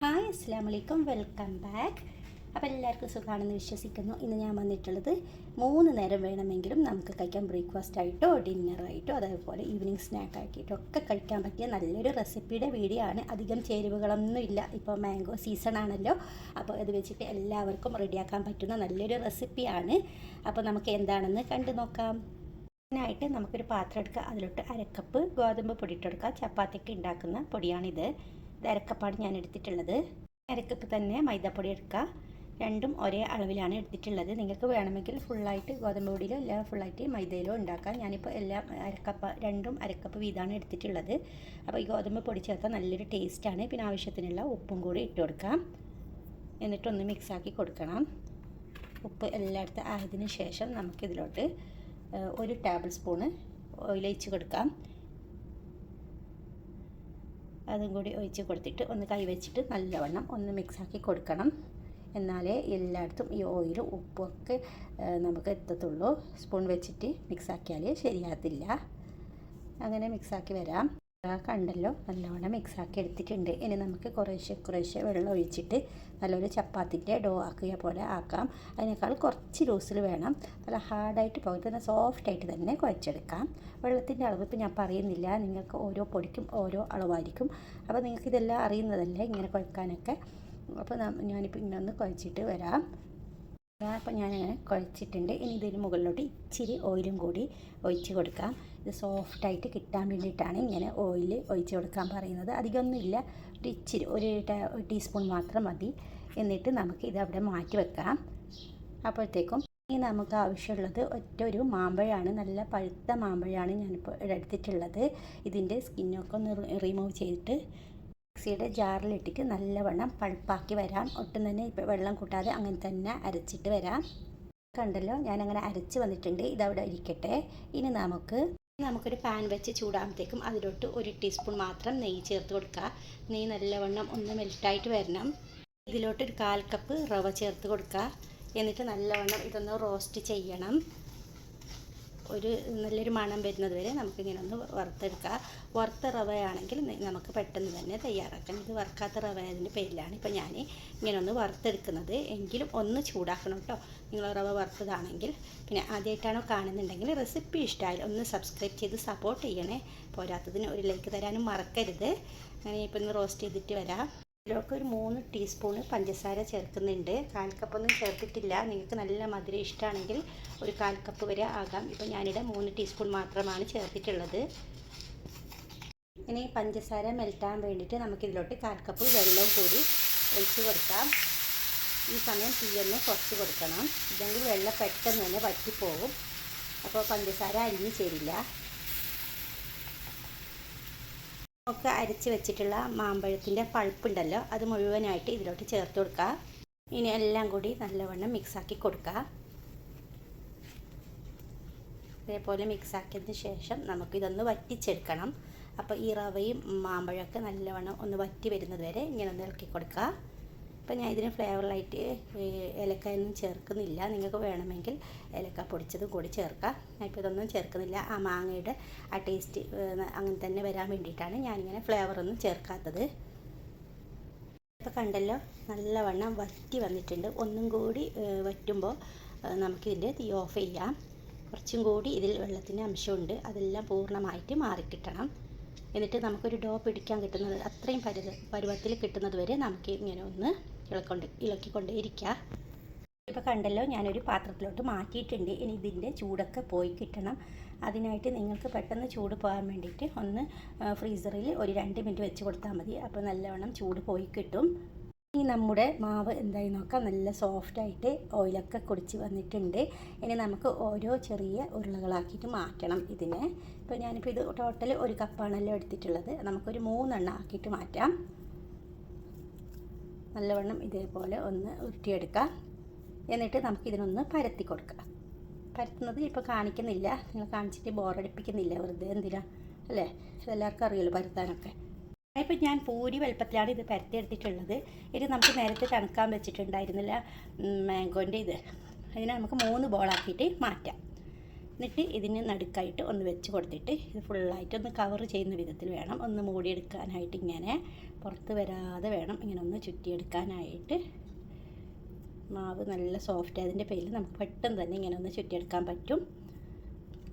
Hi അസ്സലാമലൈക്കും, welcome back. അപ്പോൾ എല്ലാവർക്കും സുഖമാണെന്ന് വിശ്വസിക്കുന്നു. ഇന്ന് ഞാൻ വന്നിട്ടുള്ളത് 3 നേരം വേണമെങ്കിലും നമുക്ക് കഴിക്കാൻ, ബ്രേക്ക്ഫാസ്റ്റ് ആയിട്ടോ ഡിന്നറായിട്ടോ അതേപോലെ ഈവനിങ് സ്നാക്ക് ആക്കിയിട്ടോ ഒക്കെ കഴിക്കാൻ പറ്റിയ നല്ലൊരു റെസിപ്പിയുടെ വീഡിയോ ആണ്. അധികം ചേരുവകളൊന്നും ഇല്ല. ഇപ്പോൾ മാംഗോ സീസൺ ആണല്ലോ, അപ്പോൾ ഇത് വെച്ചിട്ട് എല്ലാവർക്കും റെഡിയാക്കാൻ പറ്റുന്ന നല്ലൊരു റെസിപ്പിയാണ്. അപ്പോൾ നമുക്ക് എന്താണെന്ന് കണ്ടു നോക്കാം. അതിനായിട്ട് നമുക്കൊരു പാത്രം എടുക്കുക, അതിലോട്ട് അരക്കപ്പ് ഗോതമ്പ് പൊടി ഇട്ടെടുക്കുക. ചപ്പാത്തിക്ക് ഉണ്ടാക്കുന്ന പൊടിയാണിത്. ഇത് അരക്കപ്പാണ് ഞാൻ എടുത്തിട്ടുള്ളത്. അരക്കപ്പ് തന്നെ മൈദാപ്പൊടി എടുക്കുക. രണ്ടും ഒരേ അളവിലാണ് എടുത്തിട്ടുള്ളത്. നിങ്ങൾക്ക് വേണമെങ്കിൽ ഫുള്ളായിട്ട് ഗോതമ്പ് പൊടിയിലോ അല്ല ഫുള്ളായിട്ട് മൈദയിലോ ഉണ്ടാക്കാം. ഞാനിപ്പോൾ എല്ലാം രണ്ടും അരക്കപ്പ് വീതമാണ് എടുത്തിട്ടുള്ളത്. അപ്പോൾ ഈ ഗോതമ്പ് പൊടി ചേർത്താൽ നല്ലൊരു ടേസ്റ്റാണ്. പിന്നെ ആവശ്യത്തിനുള്ള ഉപ്പും കൂടി ഇട്ട് കൊടുക്കാം. എന്നിട്ടൊന്ന് മിക്സാക്കി കൊടുക്കണം. ഉപ്പ് എല്ലായിടത്തും ആയതിനു ശേഷം നമുക്കിതിലോട്ട് 1 ടേബിൾ സ്പൂണ് ഓയിൽ ഒഴിച്ച് കൊടുക്കാം. അതും കൂടി ഒഴിച്ച് കൊടുത്തിട്ട് ഒന്ന് കൈവച്ചിട്ട് നല്ലവണ്ണം ഒന്ന് മിക്സാക്കി കൊടുക്കണം. എന്നാലേ എല്ലായിടത്തും ഈ ഓയിലും ഉപ്പൊക്കെ നമുക്ക് എത്തത്തുള്ളൂ. സ്പൂൺ വെച്ചിട്ട് മിക്സാക്കിയാൽ ശരിയാകത്തില്ല. അങ്ങനെ മിക്സാക്കി വരാം. കണ്ടല്ലോ, നല്ലവണ്ണം മിക്സാക്കി എടുത്തിട്ടുണ്ട്. ഇനി നമുക്ക് കുറേശ്ശെ വെള്ളം ഒഴിച്ചിട്ട് നല്ലൊരു ചപ്പാത്തിൻ്റെ ഡോ ആക്കിയ പോലെ ആക്കാം. അതിനേക്കാൾ കുറച്ച് ലൂസിൽ വേണം. നല്ല ഹാർഡായിട്ട് പോകരുത്, സോഫ്റ്റായിട്ട് തന്നെ കുഴച്ചെടുക്കാം. വെള്ളത്തിൻ്റെ അളവ് ഇപ്പോൾ ഞാൻ പറയുന്നില്ല, നിങ്ങൾക്ക് ഓരോ പൊടിക്കും ഓരോ അളവായിരിക്കും. അപ്പോൾ നിങ്ങൾക്കിതെല്ലാം അറിയുന്നതല്ലേ ഇങ്ങനെ കുഴക്കാനൊക്കെ. അപ്പോൾ ഞാനിപ്പോൾ ഇന്നൊന്ന് കുഴച്ചിട്ട് വരാം. അപ്പോൾ ഞാനങ്ങനെ കുഴച്ചിട്ടുണ്ട്. ഇനി ഇതിന് മുകളിലോട്ട് ഇച്ചിരി ഓയിലും കൂടി ഒഴിച്ച് കൊടുക്കാം. ഇത് സോഫ്റ്റായിട്ട് കിട്ടാൻ വേണ്ടിയിട്ടാണ് ഇങ്ങനെ ഓയിൽ ഒഴിച്ച് കൊടുക്കാൻ പറയുന്നത്. അധികമൊന്നുമില്ല, ഒരു ഇച്ചിരി ഒരു ടീസ്പൂൺ മാത്രം മതി. എന്നിട്ട് നമുക്ക് ഇത് അവിടെ മാറ്റി വെക്കാം. അപ്പോഴത്തേക്കും ഇനി നമുക്ക് ആവശ്യമുള്ളത് ഒരു മാമ്പഴമാണ്. നല്ല പഴുത്ത മാമ്പഴമാണ് ഞാനിപ്പോൾ എടുത്തിട്ടുള്ളത്. ഇതിൻ്റെ സ്കിന്നൊക്കെ ഒന്ന് റിമൂവ് ചെയ്തിട്ട് മിക്സിയുടെ ജാറിലിട്ടിട്ട് നല്ലവണ്ണം പൾപ്പാക്കി വരാം. ഒട്ടും തന്നെ ഇപ്പോൾ വെള്ളം കൂട്ടാതെ അങ്ങനെ തന്നെ അരച്ചിട്ട് വരാം. കണ്ടല്ലോ, ഞാനങ്ങനെ അരച്ച് വന്നിട്ടുണ്ട്. ഇതവിടെ ഇരിക്കട്ടെ. ഇനി നമുക്കൊരു പാൻ വെച്ച് ചൂടാകുമ്പോഴത്തേക്കും അതിലോട്ട് 1 ടീസ്പൂൺ മാത്രം നെയ്യ് ചേർത്ത് കൊടുക്കുക. നെയ്യ് നല്ലവണ്ണം ഒന്ന് മെൽറ്റായിട്ട് വരണം. ഇതിലോട്ട് 1/4 കപ്പ് റവ ചേർത്ത് കൊടുക്കുക. എന്നിട്ട് നല്ലവണ്ണം ഇതൊന്ന് റോസ്റ്റ് ചെയ്യണം. നല്ലൊരു മണം വരുന്നത് വരെ നമുക്കിങ്ങനെ ഒന്ന് വറുത്തെടുക്കുക. വറുത്ത റവയാണെങ്കിൽ നമുക്ക് പെട്ടെന്ന് തന്നെ തയ്യാറാക്കാം. ഇത് വറുക്കാത്ത റവ അതിൻ്റെ പേരിലാണ് ഇപ്പോൾ ഞാൻ ഇങ്ങനെ ഒന്ന് വറുത്തെടുക്കുന്നത്. എങ്കിലും ഒന്ന് ചൂടാക്കണം കേട്ടോ, നിങ്ങൾ റവ വറുത്തതാണെങ്കിൽ. പിന്നെ ആദ്യമായിട്ടാണോ കാണുന്നുണ്ടെങ്കിൽ റെസിപ്പി ഇഷ്ടമായാലും ഒന്ന് സബ്സ്ക്രൈബ് ചെയ്ത് സപ്പോർട്ട് ചെയ്യണേ. പോരാത്തതിന് ഒരു ലൈക്ക് തരാനും മറക്കരുത്. അങ്ങനെ ഇപ്പോൾ ഒന്ന് റോസ്റ്റ് ചെയ്തിട്ട് വരാം. ഇതിലൊക്കെ ഒരു 3 ടീസ്പൂണ് പഞ്ചസാര ചേർക്കുന്നുണ്ട്. 1/4 കപ്പൊന്നും ചേർത്തിട്ടില്ല. നിങ്ങൾക്ക് നല്ല മധുരം ഇഷ്ടമാണെങ്കിൽ ഒരു 1/4 കപ്പ് വരെ ആകാം. ഇപ്പോൾ ഞാനിവിടെ 3 ടീസ്പൂൺ മാത്രമാണ് ചേർത്തിട്ടുള്ളത്. ഇനി പഞ്ചസാര മെൽറ്റാൻ വേണ്ടിയിട്ട് നമുക്കിതിലോട്ട് 1/4 കപ്പ് വെള്ളവും കൂടി ഒഴിച്ച് കൊടുക്കാം. ഈ സമയം തീയൊന്ന് കുറച്ച് കൊടുക്കണം, ഇല്ലെങ്കിൽ വെള്ളം പെട്ടെന്ന് തന്നെ വറ്റിപ്പോകും. അപ്പോൾ പഞ്ചസാര അരിഞ്ഞ് ചേരില്ല. ഒക്കെ അരച്ച് വെച്ചിട്ടുള്ള മാമ്പഴത്തിൻ്റെ പൾപ്പുണ്ടല്ലോ, അത് മുഴുവനായിട്ട് ഇതിലോട്ട് ചേർത്ത് കൊടുക്കുക. ഇനി എല്ലാം കൂടി നല്ലവണ്ണം മിക്സാക്കി കൊടുക്കുക. ഇതേപോലെ മിക്സാക്കിയതിന് ശേഷം നമുക്കിതൊന്ന് വറ്റിച്ചെടുക്കണം. അപ്പോൾ ഈ റവയും മാമ്പഴമൊക്കെ നല്ലവണ്ണം ഒന്ന് വറ്റി വരുന്നത് വരെ ഇങ്ങനെ ഒന്ന് ഇളക്കി കൊടുക്കുക. അപ്പോൾ ഞാൻ ഇതിന് ഫ്ലേവറിലായിട്ട് ഏലക്കായൊന്നും ചേർക്കുന്നില്ല. നിങ്ങൾക്ക് വേണമെങ്കിൽ ഏലക്ക പൊടിച്ചതും കൂടി ചേർക്കാം. ഞാനിപ്പോൾ ഇതൊന്നും ചേർക്കുന്നില്ല. ആ മാങ്ങയുടെ ആ ടേസ്റ്റ് അങ്ങനെ തന്നെ വരാൻ വേണ്ടിയിട്ടാണ് ഞാനിങ്ങനെ ഫ്ലേവറൊന്നും ചേർക്കാത്തത്. ഇപ്പോൾ കണ്ടല്ലോ, നല്ലവണ്ണം വറ്റി വന്നിട്ടുണ്ട്. ഒന്നും കൂടി വറ്റുമ്പോൾ നമുക്കിതിൻ്റെ തീ ഓഫ് ചെയ്യാം. കുറച്ചും കൂടി ഇതിൽ വെള്ളത്തിൻ്റെ അംശമുണ്ട്, അതെല്ലാം പൂർണ്ണമായിട്ട് മാറിക്കിട്ടണം. എന്നിട്ട് നമുക്കൊരു ഡോ പിടിക്കാൻ കിട്ടുന്നത് അത്രയും പരുവത്തിൽ കിട്ടുന്നത് വരെ നമുക്ക് ഇങ്ങനെ ഒന്ന് ഇളക്കിക്കൊണ്ടേ ഇരിക്കുക. ഇപ്പോൾ കണ്ടല്ലോ, ഞാനൊരു പാത്രത്തിലോട്ട് മാറ്റിയിട്ടുണ്ട്. ഇനി ഇതിൻ്റെ ചൂടൊക്കെ പോയി കിട്ടണം. അതിനായിട്ട് നിങ്ങൾക്ക് പെട്ടെന്ന് ചൂട് പോകാൻ വേണ്ടിയിട്ട് ഒന്ന് ഫ്രീസറിൽ ഒരു 2 മിനിറ്റ് വെച്ച് കൊടുത്താൽ മതി. അപ്പോൾ നല്ലവണ്ണം ചൂട് പോയി കിട്ടും. ഇനി നമ്മുടെ മാവ് എന്തായി നോക്കാം. നല്ല സോഫ്റ്റായിട്ട് ഓയിലൊക്കെ കുടിച്ച് വന്നിട്ടുണ്ട്. ഇനി നമുക്ക് ഓരോ ചെറിയ ഉരുളകളാക്കിയിട്ട് മാറ്റണം ഇതിനെ. ഇപ്പോൾ ഞാനിപ്പോൾ ഇത് ടോട്ടൽ 1 കപ്പാണല്ലോ എടുത്തിട്ടുള്ളത്. നമുക്കൊരു 3 എണ്ണം ആക്കിയിട്ട് മാറ്റാം. നല്ലവണ്ണം ഇതേപോലെ ഒന്ന് ഉരുട്ടിയെടുക്കാം. എന്നിട്ട് നമുക്കിതിനൊന്ന് പരത്തി കൊടുക്കാം. പരത്തുന്നത് ഇപ്പോൾ കാണിക്കുന്നില്ല, നിങ്ങൾ കാണിച്ചിട്ട് ബോറടിപ്പിക്കുന്നില്ല, വെറുതെ എന്തിനാ അല്ലേ. ഇതെല്ലാവർക്കും അറിയുമല്ലോ പരത്താനൊക്കെ. ഇപ്പോൾ ഞാൻ പൂരി വലുപ്പത്തിലാണ് ഇത് പരത്തിയെടുത്തിട്ടുള്ളത്. ഇത് നമുക്ക് നേരത്തെ തണുക്കാൻ വെച്ചിട്ടുണ്ടായിരുന്നില്ല മാംഗോൻ്റെ ഇത്. അതിനെ നമുക്ക് 3 ബോളാക്കിയിട്ട് മാറ്റാം. എന്നിട്ട് ഇതിന് നടുക്കായിട്ട് ഒന്ന് വെച്ച് കൊടുത്തിട്ട് ഇത് ഫുള്ളായിട്ട് ഒന്ന് കവർ ചെയ്യുന്ന വിധത്തിൽ വേണം ഒന്ന് മൂടിയെടുക്കാനായിട്ട്. ഇങ്ങനെ പുറത്ത് വരാതെ വേണം ഇങ്ങനെ ഒന്ന് ചുറ്റിയെടുക്കാനായിട്ട്. മാവ് നല്ല സോഫ്റ്റ് ആയതിൻ്റെ പേരിൽ നമുക്ക് പെട്ടെന്ന് തന്നെ ഇങ്ങനെ ഒന്ന് ചുറ്റിയെടുക്കാൻ പറ്റും.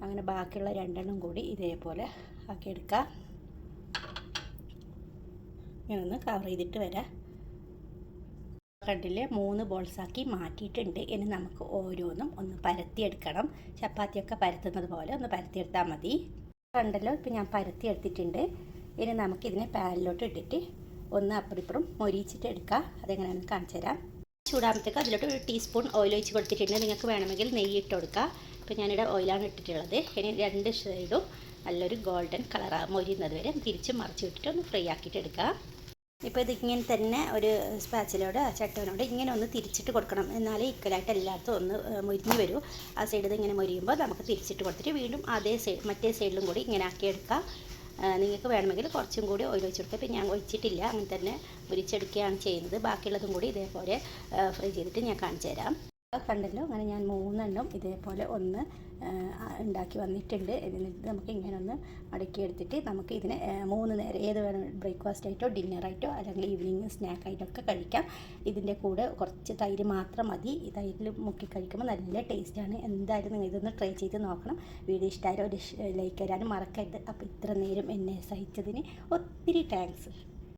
അങ്ങനെ ബാക്കിയുള്ള രണ്ടെണ്ണം കൂടി ഇതേപോലെ ആക്കിയെടുക്കാം. ഇങ്ങനെ ഒന്ന് കവർ ചെയ്തിട്ട് വരാം. കണ്ടില്ലേ 3 ബോൾസാക്കി മാറ്റിയിട്ടുണ്ട്. ഇനി നമുക്ക് ഓരോന്നും ഒന്ന് പരത്തിയെടുക്കണം. ചപ്പാത്തിയൊക്കെ പരത്തുന്നത് പോലെ ഒന്ന് പരത്തിയെടുത്താൽ മതി. കണ്ടല്ലോ, ഇപ്പം ഞാൻ പരത്തിയെടുത്തിട്ടുണ്ട്. ഇനി നമുക്കിതിനെ പാനിലോട്ട് ഇട്ടിട്ട് ഒന്ന് അപ്പുറം മൊരിച്ചിട്ട് എടുക്കാം. അതെങ്ങനെയാണെന്ന് കാണിച്ചു തരാം. ചൂടാകുമ്പോഴത്തേക്ക് അതിലോട്ട് 1 ടീസ്പൂൺ ഓയിൽ ഒഴിച്ച് കൊടുത്തിട്ടുണ്ട്. നിങ്ങൾക്ക് വേണമെങ്കിൽ നെയ്യ് ഇട്ട് കൊടുക്കുക. ഇപ്പം ഞാനിവിടെ ഓയിലാണ് ഇട്ടിട്ടുള്ളത്. ഇനി 2 സൈഡും നല്ലൊരു ഗോൾഡൻ കളറാകും മൊരിയുന്നത് വരെ തിരിച്ച് മറിച്ച് വിട്ടിട്ട് ഒന്ന് ഫ്രൈ ആക്കിയിട്ട് എടുക്കുക. ഇപ്പോൾ ഇതിങ്ങനെ തന്നെ ഒരു സ്പാച്ചിലോട് ചട്ടവനോട് ഇങ്ങനെ ഒന്ന് തിരിച്ചിട്ട് കൊടുക്കണം. എന്നാലേ ഈക്വലായിട്ട് എല്ലായിടത്തും ഒന്ന് മൊരിഞ്ഞ് വരൂ. ആ സൈഡിൽ ഇത് ഇങ്ങനെ മൊരിയുമ്പോൾ നമുക്ക് തിരിച്ചിട്ട് കൊടുത്തിട്ട് വീണ്ടും അതേ സൈഡ് മറ്റേ സൈഡിലും കൂടി ഇങ്ങനെ ആക്കിയെടുക്കാം. നിങ്ങൾക്ക് വേണമെങ്കിൽ കുറച്ചും കൂടി ഓയിൽ ഒഴിച്ച് കൊടുക്കുക. ഇപ്പം ഞാൻ ഒഴിച്ചിട്ടില്ല, അങ്ങനെ തന്നെ മുരിച്ചെടുക്കുകയാണ് ചെയ്യുന്നത്. ബാക്കിയുള്ളതും കൂടി ഇതേപോലെ ഫ്രൈ ചെയ്തിട്ട് ഞാൻ കാണിച്ചു തരാം. കണ്ടല്ലോ, അങ്ങനെ ഞാൻ 3 എണ്ണം ഇതേപോലെ ഒന്ന് ഉണ്ടാക്കി വന്നിട്ടുണ്ട്. എന്നിട്ട് നമുക്ക് ഇങ്ങനെ ഒന്ന് മടക്കിയെടുത്തിട്ട് നമുക്ക് ഇതിനെ 3 നേരം ഏത് വേണം, ബ്രേക്ക്ഫാസ്റ്റ് ആയിട്ടോ ഡിന്നറായിട്ടോ അല്ലെങ്കിൽ ഈവനിങ് സ്നാക്കായിട്ടൊക്കെ കഴിക്കാം. ഇതിൻ്റെ കൂടെ കുറച്ച് തൈര് മാത്രം മതി. ഈ തൈരിൽ മുക്കി കഴിക്കുമ്പോൾ നല്ല ടേസ്റ്റാണ്. എന്തായാലും നിങ്ങൾ ഇതൊന്ന് ട്രൈ ചെയ്ത് നോക്കണം. വീഡിയോ ഇഷ്ടമായാലും ലൈക്ക് തരാനും മറക്കരുത്. അപ്പോൾ ഇത്ര നേരം എന്നെ സഹിച്ചതിന് ഒത്തിരി താങ്ക്സ്.